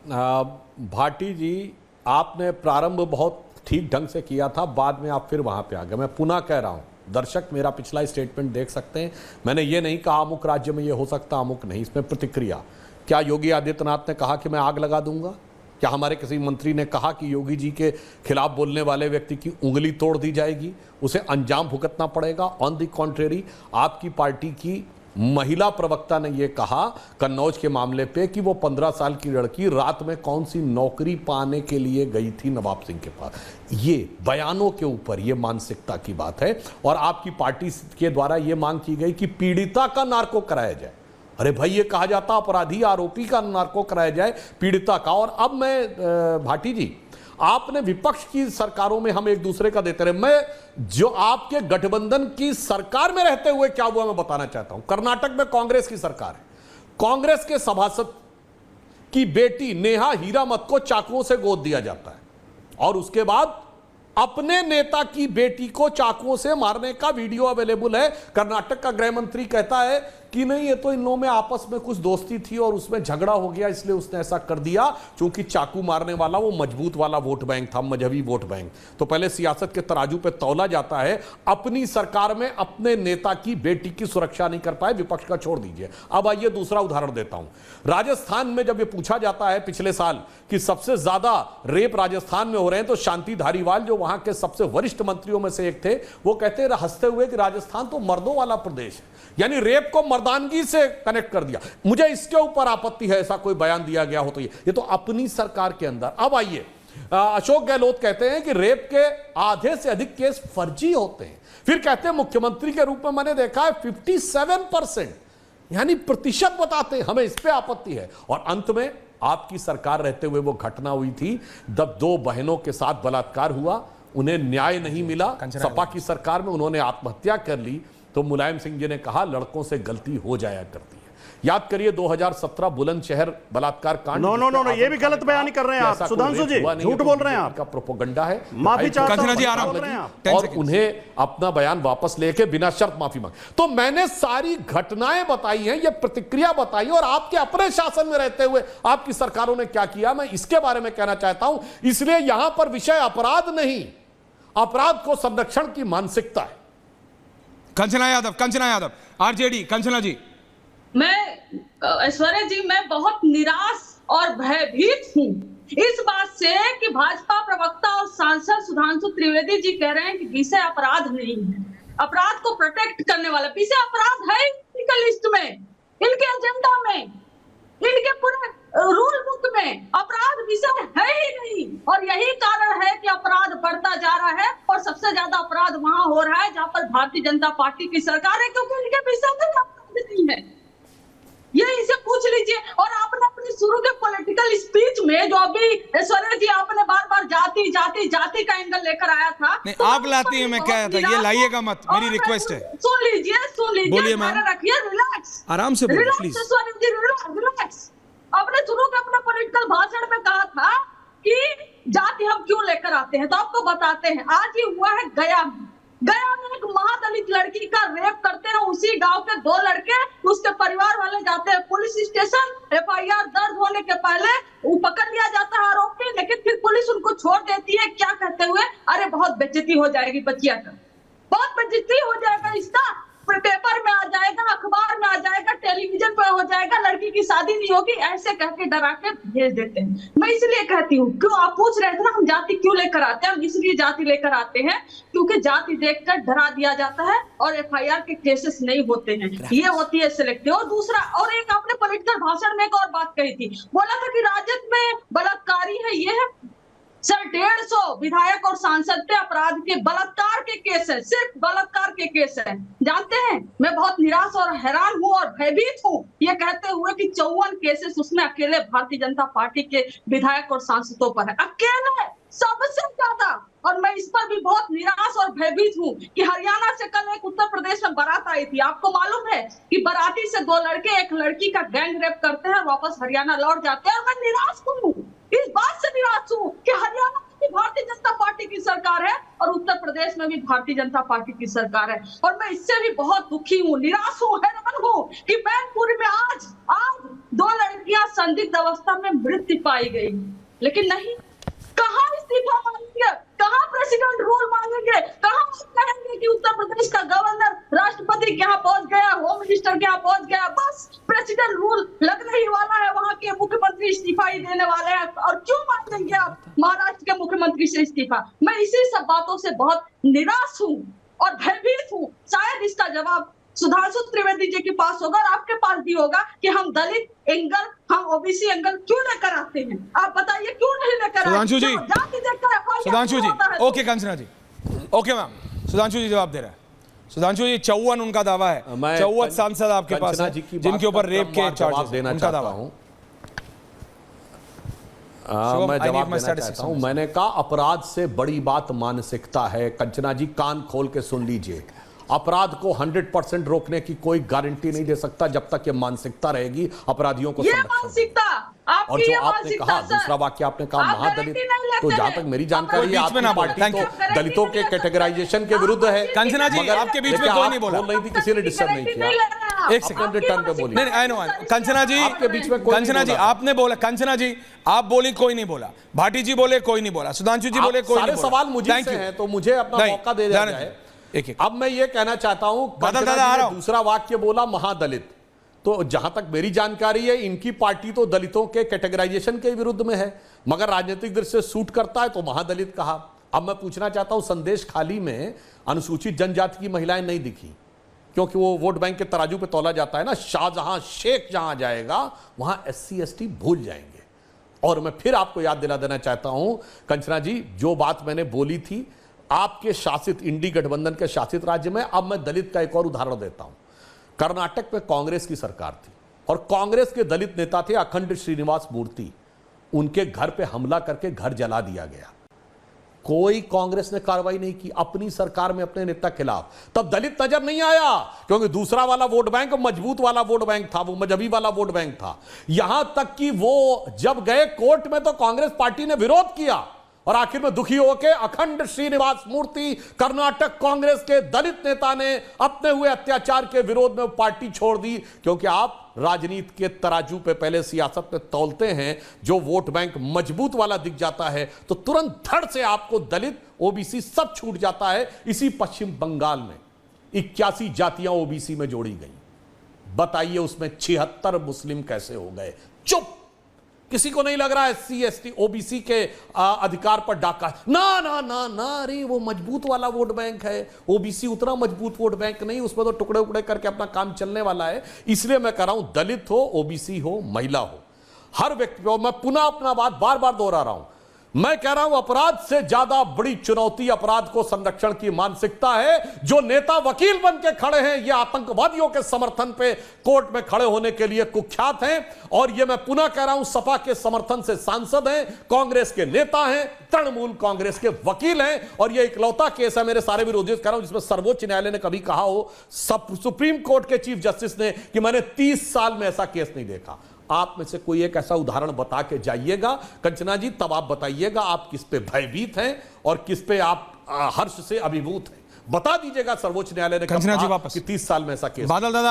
भाटी जी, आपने प्रारंभ बहुत ठीक ढंग से किया था, बाद में आप फिर वहां पे आ गए। मैं पुनः कह रहा हूं, दर्शक मेरा पिछला स्टेटमेंट देख सकते हैं। मैंने ये नहीं कहा अमुक राज्य में ये हो सकता, अमुक नहीं। इसमें प्रतिक्रिया, क्या योगी आदित्यनाथ ने कहा कि मैं आग लगा दूंगा? क्या हमारे किसी मंत्री ने कहा कि योगी जी के खिलाफ बोलने वाले व्यक्ति की उंगली तोड़ दी जाएगी, उसे अंजाम भुगतना पड़ेगा? ऑन द कॉन्ट्रेरी, आपकी पार्टी की महिला प्रवक्ता ने यह कहा कन्नौज के मामले पे कि वो 15 साल की लड़की रात में कौन सी नौकरी पाने के लिए गई थी नवाब सिंह के पास। ये बयानों के ऊपर ये मानसिकता की बात है। और आपकी पार्टी के द्वारा ये मांग की गई कि पीड़िता का नार्को कराया जाए। अरे भाई, ये कहा जाता अपराधी आरोपी का नार्को कराया जाए, पीड़िता का। और अब मैं भाटी जी, आपने विपक्ष की सरकारों में हम एक दूसरे का देते रहे। मैं जो आपके गठबंधन की सरकार में रहते हुए क्या हुआ मैं बताना चाहता हूं। कर्नाटक में कांग्रेस की सरकार है, कांग्रेस के सभासद की बेटी नेहा हीरामत को चाकुओं से गोद दिया जाता है और उसके बाद अपने नेता की बेटी को चाकुओं से मारने का वीडियो अवेलेबल है। कर्नाटक का गृह मंत्री कहता है कि नहीं, ये तो इन लोगों में आपस में कुछ दोस्ती थी और उसमें झगड़ा हो गया, इसलिए उसने ऐसा कर दिया। क्योंकि चाकू मारने वाला वो मजबूत वाला वोट बैंक था, मजहबी वोट बैंक। तो पहले सियासत के तराजू पे तौला जाता है। अपनी सरकार में अपने नेता की बेटी की सुरक्षा नहीं कर पाए, विपक्ष का छोड़ दीजिए। अब आइए दूसरा उदाहरण देता हूं। राजस्थान में जब ये पूछा जाता है पिछले साल कि सबसे ज्यादा रेप राजस्थान में हो रहे हैं, तो शांति धारीवाल जो वहां के सबसे वरिष्ठ मंत्रियों में से एक थे, वो कहते हंसते हुए कि राजस्थान तो मर्दों वाला प्रदेश है, यानी रेप को मर्दानगी से कनेक्ट कर दिया। मुझे इसके ऊपर आपत्ति है, ऐसा कोई बयान दिया गया हो तो ये तो अपनी सरकार के अंदर। अब आइए, अशोक गहलोत कहते हैं कि रेप के आधे से अधिक केस फर्जी होते हैं। फिर कहते हैं मुख्यमंत्री के रूप में मैंने देखा है 57%, यानी प्रतिशत बताते हैं, हमें इस पे आपत्ति है। और अंत में आपकी सरकार रहते हुए वो घटना हुई थी जब 2 बहनों के साथ बलात्कार हुआ, उन्हें न्याय नहीं मिला। सपा की सरकार में उन्होंने आत्महत्या कर ली, तो मुलायम सिंह जी ने कहा लड़कों से गलती हो जाया करती है। याद करिए 2017 बुलंदशहर बलात्कार कांड। नो, ये भी गलत बयानी कर रहे हैं आप सुधांशु जी, झूठ बोल रहे हैं आप, का प्रोपोगंडा है। माफी चाहता हूं और उन्हें अपना बयान वापस लेके बिना शर्त माफी मांग। तो मैंने सारी घटनाएं बताई हैं, ये प्रतिक्रिया बताई, और आपके अपने शासन में रहते हुए आपकी सरकारों ने क्या किया, मैं इसके बारे में कहना चाहता हूं। इसलिए यहां पर विषय अपराध नहीं, अपराध को संरक्षण की मानसिकता है। कंचना यादव, आरजेडी, कंचना जी। मैं ऐश्वर्या जी, मैं बहुत निराश और भयभीत हूँ इस बात से कि भाजपा प्रवक्ता और सांसद सुधांशु त्रिवेदी जी कह रहे हैं कि विषय अपराध नहीं है, अपराध को प्रोटेक्ट करने वाला विषय अपराध है इनके लिस्ट में, इनके एजेंडा में, इनके पूरे रूल बुक में अपराध विषय है ही नहीं। और यही कारण है कि अपराध बढ़ता जा रहा है और सबसे ज्यादा अपराध वहां हो रहा है जहां पर भारतीय जनता पार्टी की सरकार है, क्योंकि इनके विषय में अपराध नहीं है। ये इसे पूछ लीजिए। और आपने अपनी शुरू के पॉलिटिकल स्पीच में जो अभी ऐश्वर्या जी आपने बार बार जाति का एंगल लेकर आया था, नहीं तो आप लाती हैं, मैं क्या था, ये लाइएगा मत, मेरी रिक्वेस्ट है। सुन लीजिए, बोलिए मैम, रखिए, रिलैक्स, आराम से बोलिए प्लीज। Aishwarya ji relax. आपने शुरू के अपने पॉलिटिकल भाषण में कहा था कि जाति हम क्यों लेकर आते हैं, तो आपको बताते हैं। आज ही हुआ है गया में एक महादलित लड़की का रेप करते हैं उसी गांव के 2 लड़के, उसके परिवार वाले जाते हैं पुलिस स्टेशन, FIR दर्ज होने के पहले वो पकड़ लिया जाता है आरोपी, लेकिन फिर पुलिस उनको छोड़ देती है, क्या कहते हुए, अरे बहुत बेइज्जती हो जाएगी बचिया का, बहुत बेइज्जती हो जाएगा, इसका पेपर में आ जाएगा, अखबार में आ जाएगा, टेलीविजन पर हो जाएगा, लड़की की शादी नहीं होगी, ऐसे कह के डरा के भेज देते हैं। मैं इसलिए कहती हूँ, क्यों आप पूछ रहे थे ना हम जाति क्यों लेकर आते हैं, हम इसलिए जाति लेकर आते हैं क्योंकि जाति देखकर डरा दिया जाता है और FIR के केसेस नहीं होते हैं, ये होती है सिलेक्टिव। और दूसरा, और एक आपने पॉलिटिकल भाषण में एक और बात कही थी, बोला था कि राजद में बलात्कारी है, ये है सर 150 विधायक और सांसद पे अपराध के बलात्कार के केस है, सिर्फ बलात्कार के केस है। जानते हैं, मैं बहुत निराश और हैरान हूँ और भयभीत हूँ ये कहते हुए कि 54 केसेस उसमें अकेले भारतीय जनता पार्टी के विधायक और सांसदों पर है, अकेले सबसे ज्यादा। और मैं इस पर भी बहुत निराश और भयभीत हूँ कि हरियाणा से कल एक उत्तर प्रदेश में बारात आई थी, आपको मालूम है कि बाराती से 2 लड़के एक लड़की का गैंग रेप करते हैं, वापस हरियाणा लौट जाते हैं। और मैं निराश हूँ, इस बात से निराश हूँ कि हरियाणा में भारतीय जनता पार्टी की सरकार है और उत्तर प्रदेश में भी भारतीय जनता पार्टी की सरकार है। और मैं इससे भी बहुत दुखी हूँ, निराश हूँ, हैरान हूँ कि मैनपुरी में आज 2 लड़कियां संदिग्ध अवस्था में मृत्यु पाई गई, लेकिन नहीं, कहाँ इस्तीफा मांगेंगे, कहाँ प्रेसिडेंट रूल मांगेंगे, कहाँ कहेंगे कि उत्तर प्रदेश का गवर्नर राष्ट्रपति के यहाँ पहुंच गया, होम मिनिस्टर के यहाँ पहुंच गया, बस प्रेसिडेंट रूल लगने ही वाला है, वहां के मुख्यमंत्री इस्तीफा ही देने वाले हैं, और क्यों मांगेंगे आप महाराष्ट्र के मुख्यमंत्री से इस्तीफा? मैं इसी सब बातों से बहुत निराश हूँ और भयभीत हूँ। शायद इसका जवाब सुधांशु त्रिवेदी जी के पास होगा और आपके पास भी होगा कि हम दलित एंगल, हम ओबीसी एंगल क्यों लेकर आते हैं। आप बताइए क्यों नहीं लेकर आते? सुधांशु जी, सुधांशु जी, तो ओके कंचना जी, ओके मैम, सुधांशु जी जवाब दे रहा है। सुधांशु जी 54 उनका दावा है, 54 सांसद आपके पास है जिनके ऊपर रेप के चार्जेस देना उनका चाहता दावा हूं। मैं जवाब देना चाहता हूं। मैंने कहा अपराध से बड़ी बात मानसिकता है। कंचना जी कान खोल के सुन लीजिए, अपराध को 100% रोकने की कोई गारंटी नहीं दे सकता जब तक ये मानसिकता रहेगी अपराधियों को ये संरक्षण। मानसिकता और जो आपने कहा दूसरा वाक्य आपने कहा महादलित, तो जहां तक मेरी जानकारी है आपकी पार्टी तो दलितों के कैटेगराइजेशन के विरुद्ध है। कंचना जी आपके बीच में कोई नहीं बोला, बोल रही थी, किसी ने डिस्टर्ब नहीं किया। एक सेकंड टर्न पे बोली। नहीं आई नो कंचना जी आपके बीच में कोई कंचना जी आपने बोला, कंचना जी आप बोली कोई नहीं बोला, भाटी जी बोले कोई नहीं बोला, सुधांशु जी बोले कोई नहीं बोला। सारे सवाल मुझे से हैं तो मुझे अपना मौका दे दिया जाए। अब मैं ये कहना चाहता हूं, दूसरा वाक्य बोला महादलित, तो जहां तक मेरी जानकारी है इनकी पार्टी तो दलितों के कैटेगराइजेशन के विरुद्ध में है, मगर राजनीतिक दृष्टि से सूट करता है तो महादलित कहा। अब मैं पूछना चाहता हूं, संदेश खाली में अनुसूचित जनजाति की महिलाएं नहीं दिखी, क्योंकि वो वोट बैंक के तराजू पे तौला जाता है ना। शाहजहां शेख जहां जाएगा वहां SC ST भूल जाएंगे। और मैं फिर आपको याद दिला देना चाहता हूं कंचना जी, जो बात मैंने बोली थी आपके शासित इंडी गठबंधन के शासित राज्य में, अब मैं दलित का एक और उदाहरण देता हूं। कर्नाटक में कांग्रेस की सरकार थी और कांग्रेस के दलित नेता थे अखंड श्रीनिवास मूर्ति, उनके घर पे हमला करके घर जला दिया गया। कोई कांग्रेस ने कार्रवाई नहीं की अपनी सरकार में अपने नेता खिलाफ। तब दलित नजर नहीं आया क्योंकि दूसरा वाला वोट बैंक मजबूत वाला वोट बैंक था, वो मजहबी वाला वोट बैंक था। यहां तक कि वो जब गए कोर्ट में तो कांग्रेस पार्टी ने विरोध किया और आखिर में दुखी होकर अखंड श्रीनिवास मूर्ति कर्नाटक कांग्रेस के दलित नेता ने अपने हुए अत्याचार के विरोध में पार्टी छोड़ दी। क्योंकि आप राजनीति के तराजू पे पहले सियासत में तौलते हैं, जो वोट बैंक मजबूत वाला दिख जाता है तो तुरंत धड़ से आपको दलित ओबीसी सब छूट जाता है। इसी पश्चिम बंगाल में 81 जातियां ओबीसी में जोड़ी गई, बताइए उसमें 76 मुस्लिम कैसे हो गए? चुप, किसी को नहीं लग रहा है SC ST OBC के अधिकार पर डाका? ना ना ना ना, अरे वो मजबूत वाला वोट बैंक है, OBC उतना मजबूत वोट बैंक नहीं, उसमें तो टुकड़े उकड़े करके अपना काम चलने वाला है। इसलिए मैं कह रहा हूं दलित हो, OBC हो, महिला हो, हर व्यक्ति को, मैं पुनः अपना बात बार बार दोहरा रहा हूं, मैं कह रहा हूं अपराध से ज्यादा बड़ी चुनौती अपराध को संरक्षण की मानसिकता है। जो नेता वकील बन के खड़े हैं ये आतंकवादियों के समर्थन पे कोर्ट में खड़े होने के लिए कुख्यात हैं। और ये मैं पुनः कह रहा हूं सपा के समर्थन से सांसद हैं, कांग्रेस के नेता हैं, तृणमूल कांग्रेस के वकील हैं। और ये इकलौता केस है, मेरे सारे विरोधियों कह रहा हूं, जिसमें सर्वोच्च न्यायालय ने कभी कहा हो, सुप्रीम कोर्ट के चीफ जस्टिस ने, कि मैंने 30 साल में ऐसा केस नहीं देखा। आप में से कोई एक ऐसा उदाहरण बता के जाइएगा कंचना जी, तब आप बताइएगा आप किस पे भयभीत हैं और किस पे आप हर्ष से अभिभूत हैं। बता दीजिएगा सर्वोच्च न्यायालय ने कहा कि 30 साल में ऐसा केस। बादल दादा